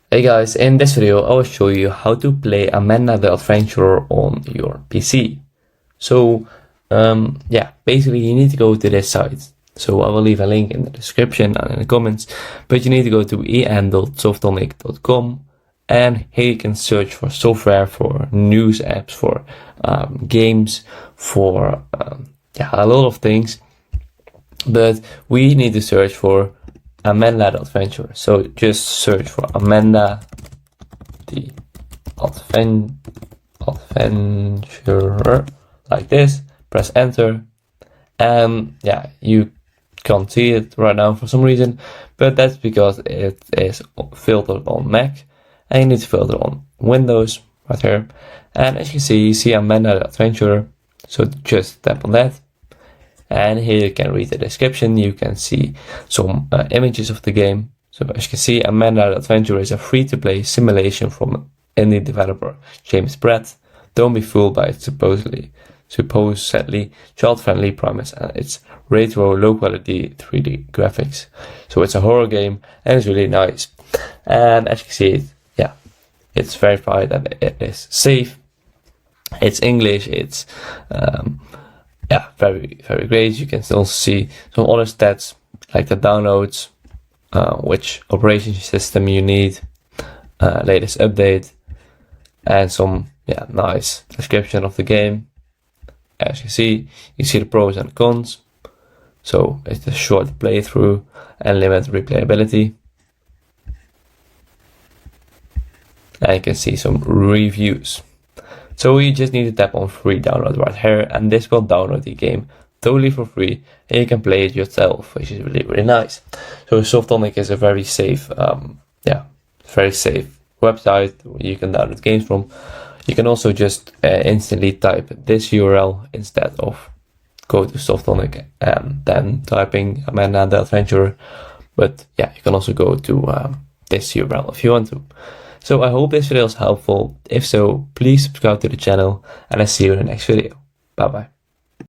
Hey guys, in this video I will show you how to play Amanda the Adventurer on your PC. So basically you need to go to this site. So I will leave a link in the description and in the comments, but you need to go to en.softonic.com, and here you can search for software, for news apps, for games, for a lot of things. But we need to search for Amanda the Adventurer. So just search for Amanda the Adventurer like this, press enter, and you can't see it right now for some reason, but that's because it is filtered on Mac, and you need to filter on Windows right here. And as you see Amanda the Adventurer, so just tap on that. And here you can read the description, you can see some images of the game. So as you can see, Amanda the Adventurer is a free-to-play simulation from indie developer James Pratt. Don't be fooled by its supposedly child-friendly premise and its retro low-quality 3D graphics. So it's a horror game and it's really nice. And as you can see, it's verified and it is safe. It's English, it's very, very great. You can still see some other stats like the downloads, which operation system you need, latest update, and some nice description of the game. As you see the pros and cons. So it's a short playthrough and limited replayability. And you can see some reviews. So you just need to tap on free download right here, and this will download the game totally for free, and you can play it yourself, which is really, really nice. So Softonic is a very safe, website you can download games from. You can also just instantly type this URL instead of go to Softonic and then typing Amanda the Adventurer. But you can also go to this URL if you want to. So I hope this video is helpful. If so, please subscribe to the channel, and I'll see you in the next video. Bye bye.